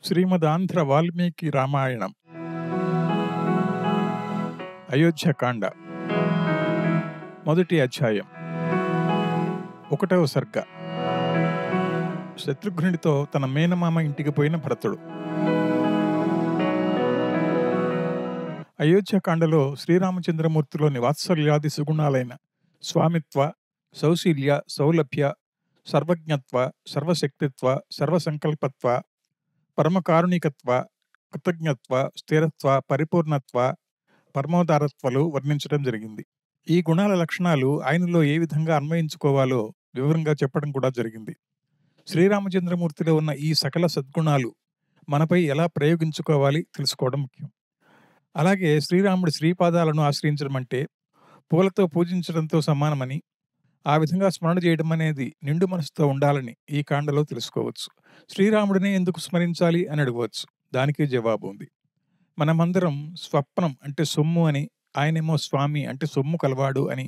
శ్రీమదాంధ్ర వాల్మీకి రామాయణం అయోధ్యకాండ మొదటి అధ్యాయం 1వ సర్గ. శత్రుఘ్నుడితో తన మేనమామ ఇంటికి పోయిన భరతుడు. అయోధ్యకాండలో శ్రీరామచంద్రమూర్తిలోని వాత్సల్యాది సుగుణాలైన స్వామిత్వ, సౌశీల్య, సౌలభ్య, సర్వజ్ఞత్వ, సర్వశక్తిత్వ, సర్వసంకల్పత్వ, పరమకారుణికత్వ, కృతజ్ఞత్వ, స్థిరత్వ, పరిపూర్ణత్వ, పరమోదారత్వాలు వర్ణించడం జరిగింది. ఈ గుణాల లక్షణాలు ఆయనలో ఏ విధంగా అన్వయించుకోవాలో వివరంగా చెప్పడం కూడా జరిగింది. శ్రీరామచంద్రమూర్తిలో ఉన్న ఈ సకల సద్గుణాలు మనపై ఎలా ప్రయోగించుకోవాలి తెలుసుకోవడం ముఖ్యం. అలాగే శ్రీరాముడి శ్రీపాదాలను ఆశ్రయించడం అంటే పూలతో పూజించడంతో సమానమని, ఆ విధంగా స్మరణ చేయడం అనేది నిండు మనసుతో ఉండాలని ఈ కాండలో తెలుసుకోవచ్చు. శ్రీరాముడినే ఎందుకు స్మరించాలి అని అడగవచ్చు. దానికి జవాబు ఉంది. మనమందరం స్వప్నం అంటే సొమ్ము అని, ఆయనేమో స్వామి అంటే సొమ్ము కలవాడు అని.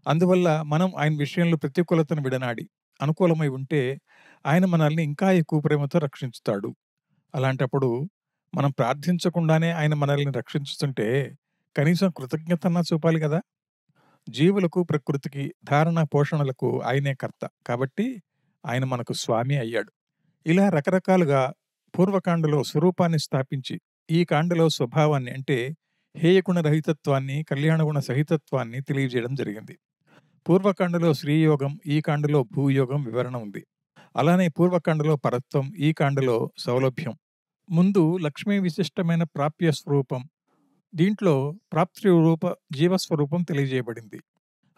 అందువల్ల మనం ఆయన విషయంలో ప్రతికూలతను విడనాడి అనుకూలమై ఉంటే ఆయన మనల్ని ఇంకా ఎక్కువ ప్రేమతో రక్షించుతాడు. అలాంటప్పుడు మనం ప్రార్థించకుండానే ఆయన మనల్ని రక్షించుతుంటే కనీసం కృతజ్ఞతన్నా చూపాలి కదా. జీవులకు, ప్రకృతికి, ధారణ పోషణలకు ఆయనే కర్త కాబట్టి ఆయన మనకు స్వామి అయ్యాడు. ఇలా రకరకాలుగా పూర్వకాండలో స్వరూపాన్ని స్థాపించి ఈ కాండలో స్వభావాన్ని అంటే హేయగుణ రహితత్వాన్ని, కళ్యాణగుణ సహితత్వాన్ని తెలియజేయడం జరిగింది. పూర్వకాండలో శ్రీయోగం, ఈ కాండలో భూయోగం వివరణ ఉంది. అలానే పూర్వకాండలో పరత్వం, ఈ కాండలో సౌలభ్యం. ముందు లక్ష్మీ విశిష్టమైన ప్రాప్య స్వరూపం, దీంట్లో ప్రాప్తి రూప జీవస్వరూపం తెలియజేయబడింది.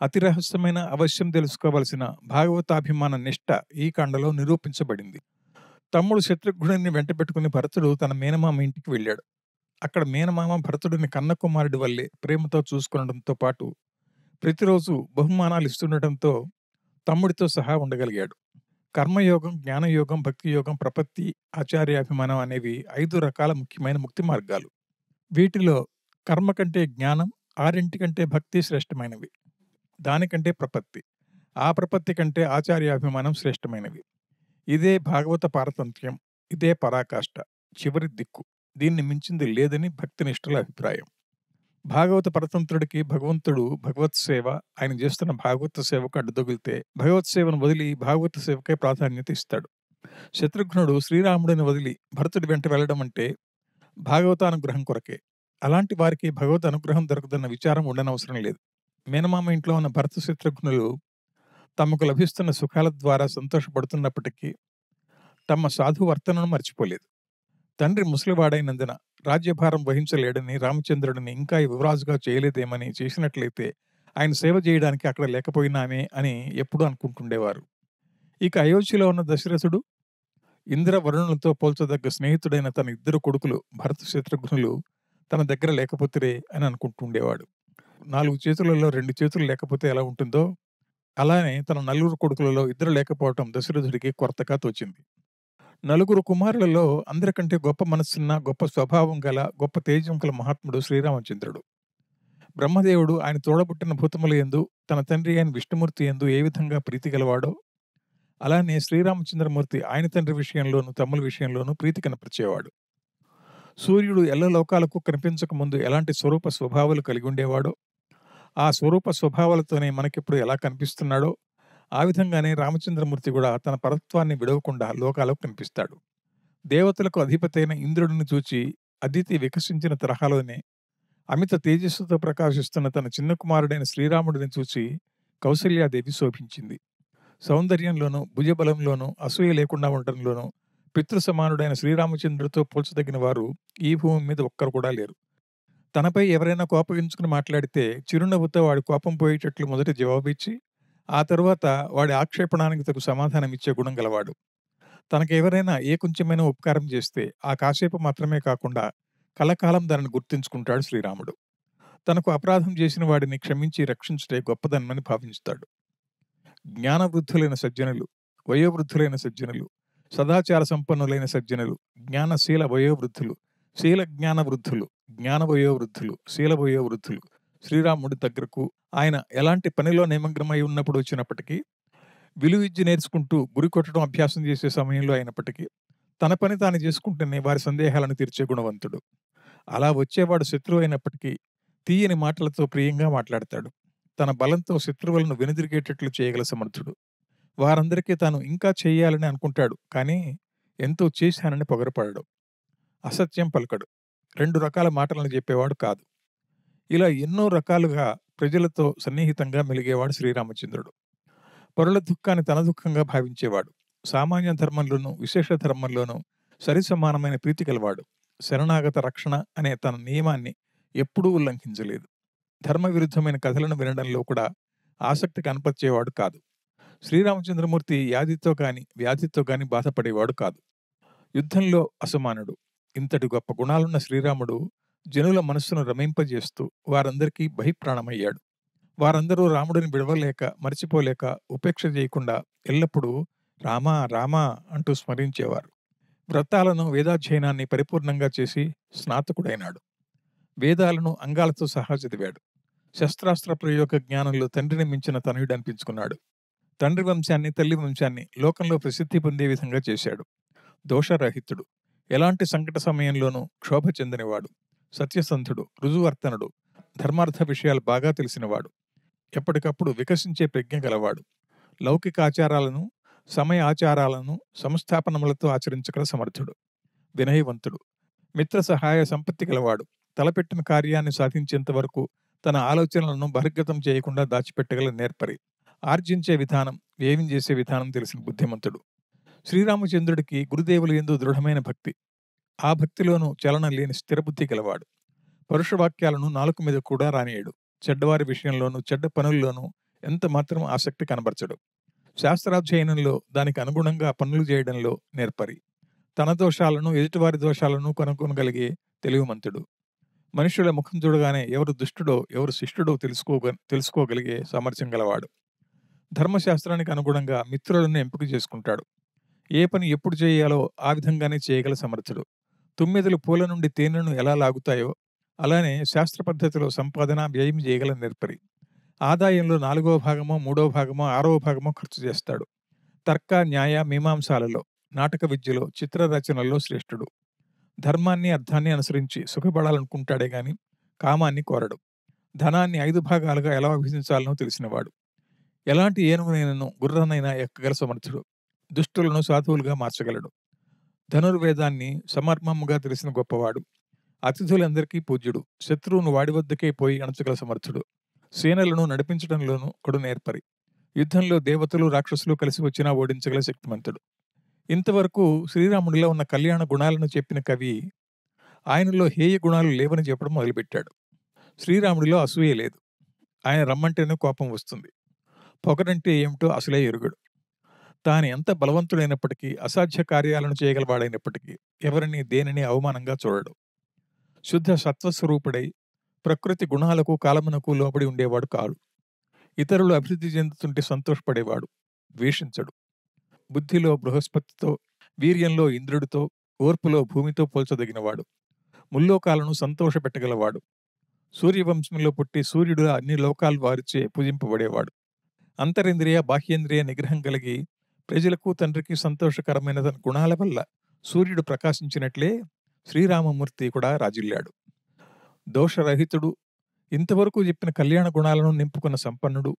అతి రహస్యమైన అవశ్యం తెలుసుకోవలసిన భాగవతాభిమాన నిష్ఠ ఈ కాండలో నిరూపించబడింది. తమ్ముడు శత్రుఘ్నుడిని వెంట పెట్టుకుని భరతుడు తన మేనమామ ఇంటికి వెళ్ళాడు. అక్కడ మేనమామ భరతుడిని కన్న కుమారుడి వల్లే ప్రేమతో చూసుకునడంతో పాటు ప్రతిరోజు బహుమానాలు ఇస్తుండటంతో తమ్ముడితో సహా ఉండగలిగాడు. కర్మయోగం, జ్ఞానయోగం, భక్తి యోగం, ప్రపత్తి, ఆచార్యాభిమానం అనేవి 5 రకాల ముఖ్యమైన ముక్తి మార్గాలు. వీటిలో కర్మ కంటే జ్ఞానం, 6 కంటే భక్తి శ్రేష్టమైనవి. దానికంటే ప్రపత్తి, ఆ ప్రపత్తి కంటే ఆచార్యాభిమానం శ్రేష్టమైనవి. ఇదే భాగవత పారతంత్ర్యం, ఇదే పరాకాష్ట, చివరి దిక్కు. దీన్ని మించింది లేదని భక్తినిష్ఠుల అభిప్రాయం. భాగవత పరతంత్రుడికి భగవంతుడు భగవత్ సేవ, ఆయన చేస్తున్న భాగవత సేవకు అడ్డుదొగిలితే భగవత్ సేవను వదిలి భాగవత సేవకే ప్రాధాన్యత ఇస్తాడు. శత్రుఘ్నుడు శ్రీరాముడిని వదిలి భరతుడి వెంట వెళ్ళడం అంటే భాగవతానుగ్రహం కొరకే. అలాంటి వారికి భగవత్ అనుగ్రహం దొరకదన్న విచారం ఉండనవసరం లేదు. మేనమామ ఇంట్లో ఉన్న భరత శత్రుఘ్నులు తమకు లభిస్తున్న సుఖాల ద్వారా సంతోషపడుతున్నప్పటికీ తమ సాధు వర్తనను మర్చిపోలేదు. తండ్రి ముసలివాడైనందున రాజ్యభారం వహించలేడని రామచంద్రుడిని ఇంకా యువరాజుగా చేయలేదేమని, చేసినట్లయితే ఆయన సేవ చేయడానికి అక్కడ లేకపోయినామే అని ఎప్పుడూ అనుకుంటుండేవారు. ఇక అయోధ్యలో ఉన్న దశరథుడు ఇంద్ర వరుణులతో పోల్చదగ్గ స్నేహితుడైన తన 2 కొడుకులు భరత శత్రుఘ్నులు తన దగ్గర లేకపోతే అని అనుకుంటుండేవాడు. 4 చేతులలో 2 చేతులు లేకపోతే ఎలా ఉంటుందో అలానే తన 4 కొడుకులలో 2 లేకపోవటం దశరథుడికి కొరతగా తోచింది. 4 కుమారులలో అందరికంటే గొప్ప మనస్సున్న, గొప్ప స్వభావం గల, గొప్ప తేజం గల మహాత్ముడు శ్రీరామచంద్రుడు. బ్రహ్మదేవుడు ఆయన తోడబుట్టిన భూతముల యందు, తన తండ్రి అయిన విష్ణుమూర్తి యందు ఏ విధంగా ప్రీతి గలవాడో అలానే శ్రీరామచంద్రమూర్తి ఆయన తండ్రి విషయంలోనూ తమ్ముల విషయంలోనూ ప్రీతి కనపరిచేవాడు. సూర్యుడు ఎల్ల లోకాలకు కనిపించక ముందు ఎలాంటి స్వరూప స్వభావాలు కలిగి ఉండేవాడో, ఆ స్వరూప స్వభావాలతోనే మనకిప్పుడు ఎలా కనిపిస్తున్నాడో ఆ విధంగానే రామచంద్రమూర్తి కూడా తన పరత్వాన్ని విడవకుండా లోకాలకు కనిపిస్తాడు. దేవతలకు అధిపతైన ఇంద్రుడిని చూచి అదితి వికసించిన తరహాలోనే అమిత తేజస్సుతో ప్రకాశిస్తున్న తన చిన్న కుమారుడైన శ్రీరాముడిని చూచి కౌసల్యాదేవి శోభించింది. సౌందర్యంలోనూ, భుజబలంలోనూ, అసూయ లేకుండా ఉండటంలోనూ పితృ సమానుడైన శ్రీరామచంద్రుడితో పోల్చదగిన వారు ఈ భూమి మీద ఒక్కరు కూడా లేరు. తనపై ఎవరైనా కోపగించుకుని మాట్లాడితే చిరునవ్వుతో వాడి కోపం పోయేటట్లు మొదట జవాబిచ్చి ఆ తరువాత వాడి ఆక్షేపణానికి తగు సమాధానం ఇచ్చే గుణం గలవాడు. తనకెవరైనా ఏ కొంచెమైనా ఉపకారం చేస్తే ఆ కాసేపు మాత్రమే కాకుండా కలకాలం దానిని గుర్తుంచుకుంటాడు శ్రీరాముడు. తనకు అపరాధం చేసిన వాడిని క్షమించి రక్షించుటే గొప్పదనమని భావించుతాడు. జ్ఞానవృద్ధులైన సజ్జనులు, వయోవృద్ధులైన సజ్జనులు, సదాచార సంపన్నులైన సజ్జనులు, జ్ఞానశీల వయోవృద్ధులు, శీల జ్ఞాన వృద్ధులు, జ్ఞాన వయోవృద్ధులు, శీల వయోవృద్ధులు శ్రీరాముడి దగ్గరకు ఆయన ఎలాంటి పనిలో నిమగ్నమై ఉన్నప్పుడు వచ్చినప్పటికీ, విలువిద్య నేర్చుకుంటూ గురి కొట్టడం అభ్యాసం చేసే సమయంలో అయినప్పటికీ, తన పని తాను చేసుకుంటూనే వారి సందేహాలను తీర్చే గుణవంతుడు. అలా వచ్చేవాడు శత్రువు అయినప్పటికీ తీయని మాటలతో ప్రియంగా మాట్లాడతాడు. తన బలంతో శత్రువులను వెనుదిరిగేటట్లు చేయగల సమర్థుడు. వారందరికీ తాను ఇంకా చేయాలని అనుకుంటాడు, కానీ ఎంతో చేశానని పొగరపడడు. అసత్యం పలకడు. 2 రకాల మాటలను చెప్పేవాడు కాదు. ఇలా ఎన్నో రకాలుగా ప్రజలతో సన్నిహితంగా మెలిగేవాడు శ్రీరామచంద్రుడు. పరుల దుఃఖాన్ని తన దుఃఖంగా భావించేవాడు. సామాన్య ధర్మంలోనూ విశేష ధర్మంలోనూ సరిసమానమైన ప్రీతి గలవాడు. శరణాగత రక్షణ అనే తన నియమాన్ని ఎప్పుడూ ఉల్లంఘించలేదు. ధర్మ విరుద్ధమైన కథలను వినడంలో కూడా ఆసక్తి కనపరిచేవాడు కాదు. శ్రీరామచంద్రమూర్తి వ్యాధితో గాని బాధపడేవాడు కాదు. యుద్ధంలో అసమానుడు. ఇంతటి గొప్ప గుణాలున్న శ్రీరాముడు జనుల మనస్సును రమింపజేస్తూ వారందరికీ బహిప్రాణమయ్యాడు. వారందరూ రాముడిని విడవలేక, మరిచిపోలేక, ఉపేక్ష చేయకుండా ఎల్లప్పుడూ రామా రామా అంటూ స్మరించేవారు. వ్రతాలను, వేదాధ్యయనాన్ని పరిపూర్ణంగా చేసి స్నాతకుడైనాడు. వేదాలను అంగాలతో సహా చదివాడు. శస్త్రాస్త్ర ప్రయోగ జ్ఞానంలో తండ్రిని మించిన తనయుడు అనిపించుకున్నాడు. తండ్రి వంశాన్ని, తల్లి వంశాన్ని లోకంలో ప్రసిద్ధి పొందే విధంగా చేశాడు. దోషరహితుడు. ఎలాంటి సంకట సమయంలోనూ క్షోభ చెందినవాడు. సత్యసంధుడు, రుజువర్తనుడు, ధర్మార్థ విషయాలు బాగా తెలిసినవాడు. ఎప్పటికప్పుడు వికసించే ప్రజ్ఞ గలవాడు. లౌకిక ఆచారాలను, సమయ ఆచారాలను సంస్థాపనములతో ఆచరించగల సమర్థుడు. వినయవంతుడు. మిత్ర సహాయ సంపత్తి గలవాడు. తలపెట్టిన కార్యాన్ని సాధించేంత వరకు తన ఆలోచనలను బహిర్గతం చేయకుండా దాచిపెట్టగల నేర్పరి. ఆర్జించే విధానం, వ్యయం చేసే విధానం తెలిసిన బుద్ధిమంతుడు. శ్రీరామచంద్రుడికి గురుదేవులు యందు దృఢమైన భక్తి. ఆ భక్తిలోనూ చలనం లేని స్థిరబుద్ధి గలవాడు. పరుషవాక్యాలను నాలుక మీద కూడా రానియడు. చెడ్డవారి విషయంలోనూ, చెడ్డ పనుల్లోనూ ఎంత మాత్రం ఆసక్తి కనబరచడు. శాస్త్రాధ్యయనంలో దానికి అనుగుణంగా పనులు చేయడంలో నేర్పరి. తన దోషాలను, ఎదుటివారి దోషాలను కనుగొనగలిగే తెలివిమంతుడు. మనుషుల ముఖం చూడగానే ఎవరు దుష్టుడో, ఎవరు శిష్టుడో తెలుసుకోగలిగే సామర్థ్యం గలవాడు. ధర్మశాస్త్రానికి అనుగుణంగా మిత్రులను ఎంపిక చేసుకుంటాడు. ఏ పని ఎప్పుడు చేయాలో ఆ విధంగానే చేయగల సమర్థుడు. తుమ్మెదలు పూల నుండి తేనెను ఎలా లాగుతాయో అలానే శాస్త్ర పద్ధతిలో సంపాదన, వ్యయం చేయగల నేర్పరి. ఆదాయంలో 4వ భాగమో, 3వ భాగమో, 6వ భాగమో ఖర్చు చేస్తాడు. తర్క, న్యాయ, మీమాంసాలలో, నాటక విద్యలో, చిత్ర రచనల్లో శ్రేష్ఠుడు. ధర్మాన్ని, అర్థాన్ని అనుసరించి సుఖపడాలనుకుంటాడే గాని కామాన్ని కోరడు. ధనాన్ని 5 భాగాలుగా ఎలా విభజించాలనో తెలిసినవాడు. ఎలాంటి ఏనుగునైనను, గుర్రనైనా ఎక్కగల సమర్థుడు. దుష్టులను సాధువులుగా మార్చగలడు. ధనుర్వేదాన్ని సమర్మముగా తెలిసిన గొప్పవాడు. అతిథులందరికీ పూజ్యుడు. శత్రువును వాడి వద్దకే పోయి అణచగల సమర్థుడు. సేనలను నడిపించడంలోనూ కొడు నేర్పరి. యుద్ధంలో దేవతలు, రాక్షసులు కలిసి వచ్చినా ఓడించగల శక్తిమంతుడు. ఇంతవరకు శ్రీరాముడిలో ఉన్న కళ్యాణ గుణాలను చెప్పిన కవి ఆయనలో హేయ గుణాలు లేవని చెప్పడం మొదలుపెట్టాడు. శ్రీరాముడిలో అసూయ లేదు. ఆయన రమ్మంటేనే కోపం వస్తుంది. పొగరంటే ఏమిటో అసలే ఎరుగడు. తాను ఎంత బలవంతుడైనప్పటికీ, అసాధ్య కార్యాలను చేయగలవాడైనప్పటికీ ఎవరిని, దేనిని అవమానంగా చూడడు. శుద్ధ సత్వస్వరూపుడై ప్రకృతి గుణాలకు, కాలమునకు లోబడి ఉండేవాడు కాడు. ఇతరులు అభివృద్ధి చెందుతుంటే సంతోషపడేవాడు. ద్వేషించడు. బుద్ధిలో బృహస్పతితో, వీర్యంలో ఇంద్రుడితో, ఓర్పులో భూమితో పోల్చదగినవాడు. ముల్లోకాలను సంతోషపెట్టగలవాడు. సూర్యవంశంలో పుట్టి సూర్యుడు అన్ని లోకాల వారిచే పూజింపబడేవాడు. అంతరింద్రియ, బాహ్యేంద్రియ నిగ్రహం కలిగి ప్రజలకు, తండ్రికి సంతోషకరమైన తన గుణాల వల్ల సూర్యుడు ప్రకాశించినట్లే శ్రీరామమూర్తి కూడా రాజిల్లాడు. దోషరహితుడు. ఇంతవరకు చెప్పిన కళ్యాణ గుణాలను నింపుకున్న సంపన్నుడు.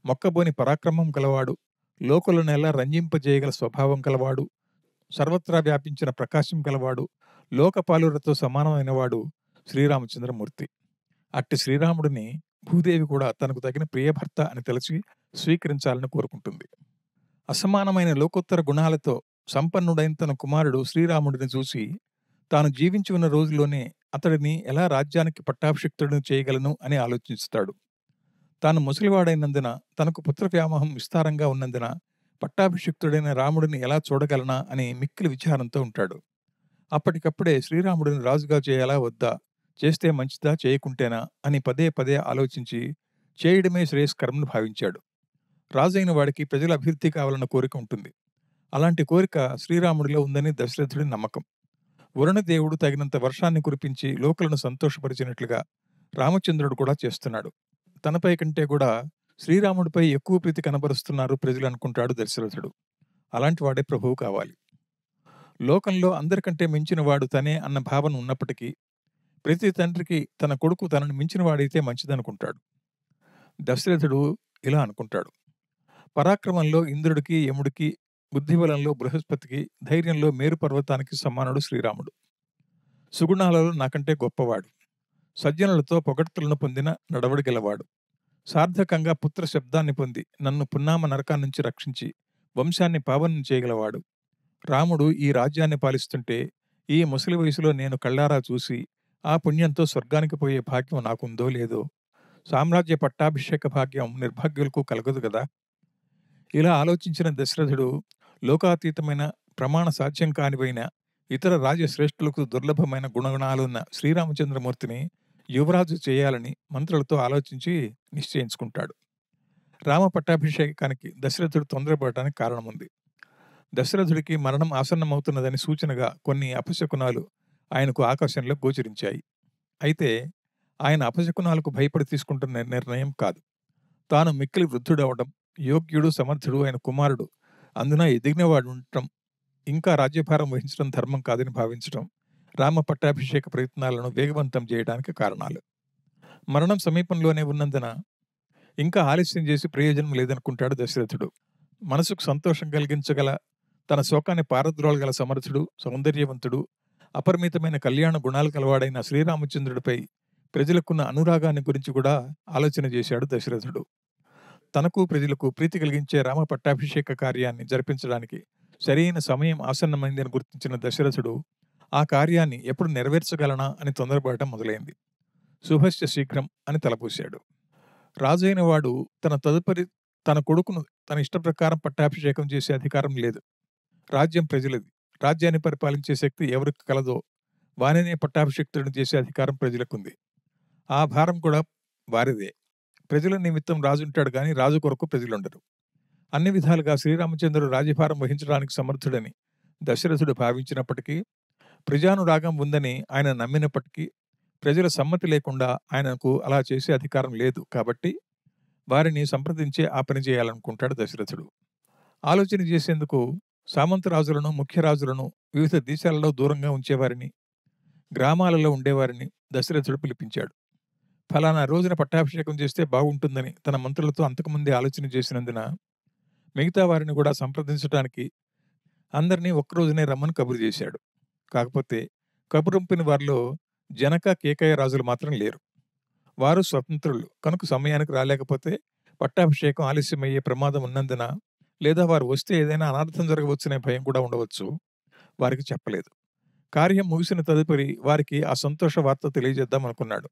మొక్కబోని పరాక్రమం గలవాడు. లోకులను ఎలా రంజింపజేయగల స్వభావం గలవాడు. సర్వత్రా వ్యాపించిన ప్రకాశం గలవాడు. లోకపాలులతో సమానమైనవాడు శ్రీరామచంద్రమూర్తి. అట్టి శ్రీరాముడిని భూదేవి కూడా తనకు తగిన ప్రియభర్త అని తలచి స్వీకరించాలని కోరుకుంటుంది. అసమానమైన లోకోత్తర గుణాలతో సంపన్నుడైన తన కుమారుడు శ్రీరాముడిని చూసి తాను జీవించి ఉన్న రోజుల్లోనే అతడిని ఎలా రాజ్యానికి పట్టాభిషిక్తుడిని చేయగలను అని ఆలోచిస్తాడు. తాను ముసలివాడైనందున, తనకు పుత్ర వ్యామోహం విస్తారంగా ఉన్నందున పట్టాభిషిక్తుడైన రాముడిని ఎలా చూడగలనా అని మిక్కిలి విచారంతో ఉంటాడు. అప్పటికప్పుడే శ్రీరాముడిని రాజుగా చేయాలా వద్దా, చేస్తే మంచిదా చేయకుంటేనా అని పదే పదే ఆలోచించి చేయడమే శ్రేయస్కరమని భావించాడు. రాజైన వాడికి ప్రజల అభివృద్ధి కావాలన్న కోరిక ఉంటుంది. అలాంటి కోరిక శ్రీరాముడిలో ఉందని దశరథుడి నమ్మకం. వరుణదేవుడు తగినంత వర్షాన్ని కురిపించి లోకులను సంతోషపరిచినట్లుగా రామచంద్రుడు కూడా చేస్తున్నాడు. తనపై కంటే కూడా శ్రీరాముడిపై ఎక్కువ ప్రీతి కనబరుస్తున్నారు ప్రజలు అనుకుంటాడు దశరథుడు. అలాంటి వాడే ప్రభువు కావాలి. లోకంలో అందరికంటే మించినవాడు తనే అన్న భావన ఉన్నప్పటికీ, ప్రతి తండ్రికి తన కొడుకు తనను మించినవాడైతే మంచిదనుకుంటాడు. దశరథుడు ఇలా అనుకుంటాడు. పరాక్రమంలో ఇంద్రుడికి, యముడికి, బుద్ధిబలంలో బృహస్పతికి, ధైర్యంలో మేరు పర్వతానికి సమానుడు శ్రీరాముడు. సుగుణాలలో నాకంటే గొప్పవాడు. సజ్జనులతో పొగడ్తలను పొందిన నడవడి గలవాడు. సార్థకంగా పుత్ర శబ్దాన్ని పొంది నన్ను పున్నామ నరకాన్నించి రక్షించి వంశాన్ని పావనం చేయగలవాడు. రాముడు ఈ రాజ్యాన్ని పాలిస్తుంటే ఈ ముసలి వయసులో నేను కళ్ళారా చూసి ఆ పుణ్యంతో స్వర్గానికి పోయే భాగ్యం నాకుందో లేదో. సామ్రాజ్య పట్టాభిషేక భాగ్యం నిర్భాగ్యులకు కలగదు కదా. ఇలా ఆలోచించిన దశరథుడు లోకాతీతమైన, ప్రమాణ సాధ్యం కానివైన, ఇతర రాజశ్రేష్ఠులకు దుర్లభమైన గుణగుణాలున్న శ్రీరామచంద్రమూర్తిని యువరాజు చేయాలని మంత్రులతో ఆలోచించి నిశ్చయించుకుంటాడు. రామ పట్టాభిషేకానికి దశరథుడు తొందరపడటానికి కారణముంది. దశరథుడికి మరణం ఆసన్నమవుతున్నదని సూచనగా కొన్ని అపశకునాలు ఆయనకు ఆకాశంలో గోచరించాయి. అయితే ఆయన అపశకునాలకు భయపడి తీసుకుంటున్న నిర్ణయం కాదు. తాను మిక్కిలి వృద్ధుడవడం, యోగ్యుడు, సమర్థుడు ఆయన కుమారుడు అందున ఎదిగినవాడు ఉండటం, ఇంకా రాజ్యభారం వహించడం ధర్మం కాదని భావించడం రామ పట్టాభిషేక ప్రయత్నాలను వేగవంతం చేయడానికి కారణాలు. మరణం సమీపంలోనే ఉన్నందున ఇంకా ఆలస్యం చేసి ప్రయోజనం లేదనుకుంటాడు దశరథుడు. మనసుకు సంతోషం కలిగించగల, తన శోకాన్ని పారద్రోలగల సమర్థుడు, సౌందర్యవంతుడు, అపరిమితమైన కళ్యాణ గుణాలు కలవాడైన శ్రీరామచంద్రుడిపై ప్రజలకున్న అనురాగాన్ని గురించి కూడా ఆలోచన చేశాడు దశరథుడు. తనకు ప్రజలకు ప్రీతి కలిగించే రామ పట్టాభిషేక కార్యాన్ని జరిపించడానికి సరైన సమయం ఆసన్నమైందని గుర్తించిన దశరథుడు ఆ కార్యాన్ని ఎప్పుడు నెరవేర్చగలనా అని తొందరపడటం మొదలైంది. శుభస్య శీఘ్రం అని తలపూశాడు. రాజైన వాడు తన తదుపరి తన కొడుకును తన ఇష్టప్రకారం పట్టాభిషేకం చేసే అధికారం లేదు. రాజ్యం ప్రజలది. రాజ్యాన్ని పరిపాలించే శక్తి ఎవరికి కలదో వారినే పట్టాభిషిక్తుడిని చేసే అధికారం ప్రజలకుంది. ఆ భారం కూడా వారిదే. ప్రజల నిమిత్తం రాజుంటాడు గాని రాజు కొరకు ప్రజలుండరు. అన్ని విధాలుగా శ్రీరామచంద్రుడు రాజ్యభారం వహించడానికి సమర్థుడని దశరథుడు భావించినప్పటికీ, ప్రజానురాగం ఉందని ఆయన నమ్మినప్పటికీ, ప్రజల సమ్మతి లేకుండా ఆయనకు అలా చేసే అధికారం లేదు. కాబట్టి వారిని సంప్రదించే ఆ పని చేయాలనుకుంటాడు దశరథుడు. ఆలోచన చేసేందుకు సామంతరాజులను, ముఖ్యరాజులను, వివిధ దేశాలలో దూరంగా ఉంచేవారిని, గ్రామాలలో ఉండేవారిని దశరథుడు పిలిపించాడు. ఫలానా రోజున పట్టాభిషేకం చేస్తే బాగుంటుందని తన మంత్రులతో అంతకుముందే ఆలోచన చేసినందున మిగతా వారిని కూడా సంప్రదించడానికి అందరినీ ఒక్కరోజునే రమ్మని కబురు చేశాడు. కాకపోతే కబురంపిన వారిలో జనక, కేకయ్య రాజులు మాత్రం లేరు. వారు స్వతంత్రులు కనుక సమయానికి రాలేకపోతే పట్టాభిషేకం ఆలస్యమయ్యే ప్రమాదం ఉన్నందున, లేదా వారు వస్తే ఏదైనా అనర్థం జరగవచ్చనే భయం కూడా ఉండవచ్చు, వారికి చెప్పలేదు. కార్యం ముగిసిన తదుపరి వారికి ఆ సంతోష వార్త తెలియజేద్దాం అనుకున్నాడు.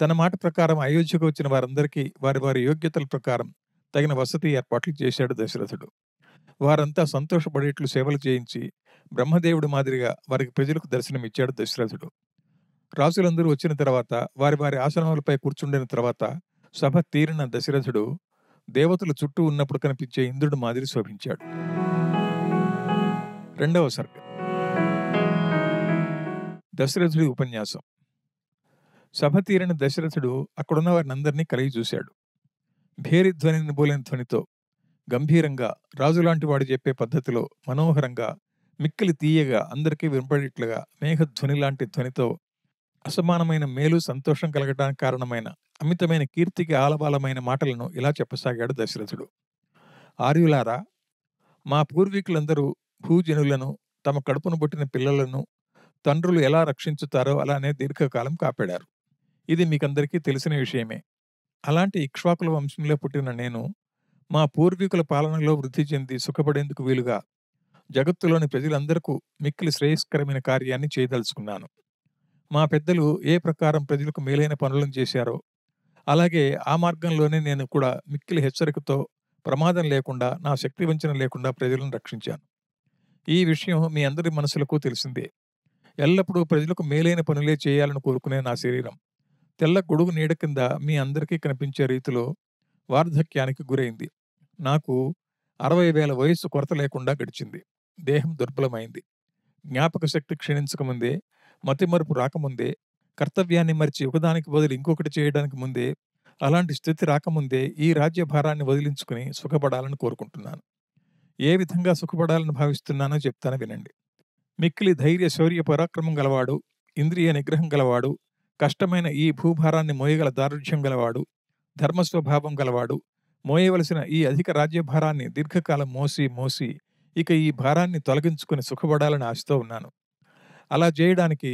తన మాట ప్రకారం అయోధ్యకు వచ్చిన వారందరికీ వారి వారి యోగ్యతల ప్రకారం తగిన వసతి ఏర్పాట్లు చేశాడు దశరథుడు. వారంతా సంతోషపడేట్లు సేవలు చేయించి బ్రహ్మదేవుడి మాదిరిగా వారికి ప్రజలకు దర్శనమిచ్చాడు దశరథుడు. రాజులందరూ వచ్చిన తర్వాత వారి వారి ఆసనములపై కూర్చుండిన తర్వాత సభ తీరిన దశరథుడు దేవతలు చుట్టూ ఉన్నప్పుడు కనిపించే ఇంద్రుడు మాదిరి శోభించాడు. 2వ సర్గ. దశరథుడి ఉపన్యాసం. సభ తీరిన దశరథుడు అక్కడున్న వారినందరినీ కలిగి చూశాడు. భేరిధ్వనిని బోలిన ధ్వనితో, గంభీరంగా, రాజులాంటి వాడు చెప్పే పద్ధతిలో, మనోహరంగా, మిక్కిలి తీయగా, అందరికీ వినపడేట్లుగా మేఘధ్వని లాంటి ధ్వనితో అసమానమైన మేలు, సంతోషం కలగటానికి కారణమైన అమితమైన కీర్తికి ఆలబాలమైన మాటలను ఇలా చెప్పసాగాడు దశరథుడు. ఆర్యులారా, మా పూర్వీకులందరూ భూజనులను, తమ కడుపును పుట్టిన పిల్లలను తండ్రులు ఎలా రక్షించుతారో అలానే దీర్ఘకాలం కాపాడారు. ఇది మీకందరికీ తెలిసిన విషయమే. అలాంటి ఇక్ష్వాకుల వంశంలో పుట్టిన నేను మా పూర్వీకుల పాలనలో వృద్ధి చెంది సుఖపడేందుకు వీలుగా జగత్తులోని ప్రజలందరికీ మిక్కిలి శ్రేయస్కరమైన కార్యాన్ని చేయదలుచుకున్నాను. మా పెద్దలు ఏ ప్రకారం ప్రజలకు మేలైన పనులను చేశారో అలాగే ఆ మార్గంలోనే నేను కూడా మిక్కిలి హెచ్చరికతో ప్రమాదం లేకుండా, నా శక్తి వంచన లేకుండా ప్రజలను రక్షించాను. ఈ విషయం మీ అందరి మనసులకు తెలిసిందే. ఎల్లప్పుడూ ప్రజలకు మేలైన పనులే చేయాలని కోరుకునే నా శరీరం తెల్ల గొడుగు నీడ కింద మీ అందరికీ కనిపించే రీతిలో వార్ధక్యానికి గురైంది. నాకు 60,000 వయస్సు కొరత లేకుండా గడిచింది. దేహం దుర్బలమైంది. జ్ఞాపక శక్తి క్షీణించకముందే, మతిమరుపు రాకముందే, కర్తవ్యాన్ని మరిచి ఒకదానికి బదులు ఇంకొకటి చేయడానికి ముందే, అలాంటి స్థితి రాకముందే ఈ రాజ్యభారాన్ని వదిలించుకుని సుఖపడాలని కోరుకుంటున్నాను. ఏ విధంగా సుఖపడాలని భావిస్తున్నానో చెప్తాను వినండి. మిక్కిలి ధైర్య శౌర్య పరాక్రమం గలవాడు, ఇంద్రియ నిగ్రహం గలవాడు, కష్టమైన ఈ భూభారాన్ని మోయగల దారుఢ్యం గలవాడు, ధర్మస్వభావం గలవాడు, మోయవలసిన ఈ అధిక రాజ్యభారాన్ని దీర్ఘకాలం మోసి మోసి ఇక ఈ భారాన్ని తొలగించుకుని సుఖపడాలని ఆశతో ఉన్నాను. అలా చేయడానికి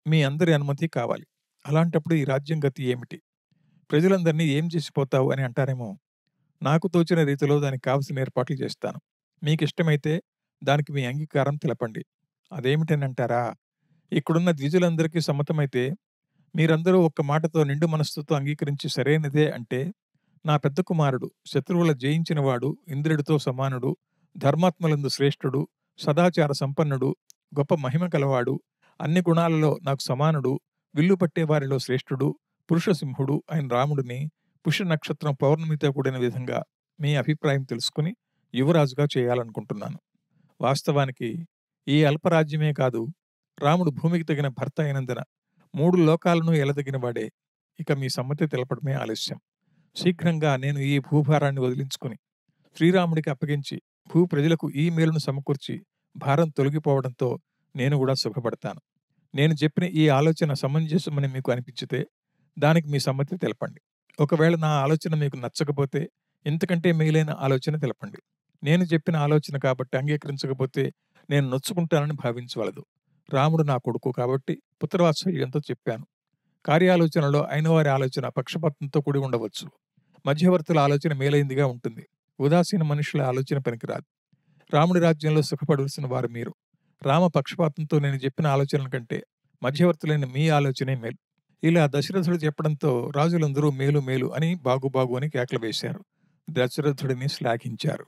మీ అందరి అనుమతి కావాలి. అలాంటప్పుడు ఈ రాజ్యం గతి ఏమిటి? ప్రజలందరినీ ఏం చేసిపోతావు అని అంటారేమో. నాకు తోచిన రీతిలో దానికి కావలసిన ఏర్పాట్లు చేస్తాను. మీకిష్టమైతే దానికి మీ అంగీకారం తెలపండి. అదేమిటనంటారా? ఇక్కడున్న ద్విజులందరికీ సమ్మతమైతే, మీరందరూ ఒక్క మాటతో నిండు మనస్సుతో అంగీకరించి సరైనదే అంటే, నా పెద్ద కుమారుడు, శత్రువుల జయించినవాడు, ఇంద్రుడితో సమానుడు, ధర్మాత్మలందు శ్రేష్ఠుడు, సదాచార సంపన్నుడు, గొప్ప మహిమ కలవాడు, అన్ని గుణాలలో నాకు సమానుడు, విల్లు పట్టేవారిలో శ్రేష్ఠుడు, పురుషసింహుడు అయిన రాముడిని పుష్య నక్షత్రం పౌర్ణమితో కూడిన విధంగా మీ అభిప్రాయం తెలుసుకుని యువరాజుగా చేయాలనుకుంటున్నాను. వాస్తవానికి ఈ అల్పరాజ్యమే కాదు, రాముడు భూమికి తగిన భర్త అయినందున 3 లోకాలను ఎలదగిన వాడే. ఇక మీ సమ్మతి తెలపడమే ఆలస్యం. శీఘ్రంగా నేను ఈ భూభారాన్ని వదిలించుకుని శ్రీరాముడికి అప్పగించి భూ ప్రజలకు ఈ మేలును సమకూర్చి భారం తొలగిపోవడంతో నేను కూడా సుఖపడతాను. నేను చెప్పిన ఈ ఆలోచన సమంజసమని మీకు అనిపించితే దానికి మీ సమ్మతి తెలపండి. ఒకవేళ నా ఆలోచన మీకు నచ్చకపోతే ఇంతకంటే మేలైన ఆలోచన తెలపండి. నేను చెప్పిన ఆలోచన కాబట్టి అంగీకరించకపోతే నేను నొచ్చుకుంటానని భావించవలదు. రాముడు నా కొడుకు కాబట్టి పుత్రవాత్సల్యంతో చెప్పాను. కార్యాలోచనలో అయినవారి ఆలోచన పక్షపాతంతో కూడి ఉండవచ్చు. మధ్యవర్తుల ఆలోచన మేలైందిగా ఉంటుంది. ఉదాసీన మనుషుల ఆలోచన పనికిరాదు. రాముడి రాజ్యంలో సుఖపడవలసిన వారు మీరు. రామ పక్షపాతంతో నేను చెప్పిన ఆలోచనల కంటే మధ్యవర్తులైన మీ ఆలోచనే మేలు. ఇలా దశరథుడు చెప్పడంతో రాజులందరూ మేలు మేలు అని బాగు బాగు అని కేకలు వేశారు. దశరథుడిని శ్లాఘించారు.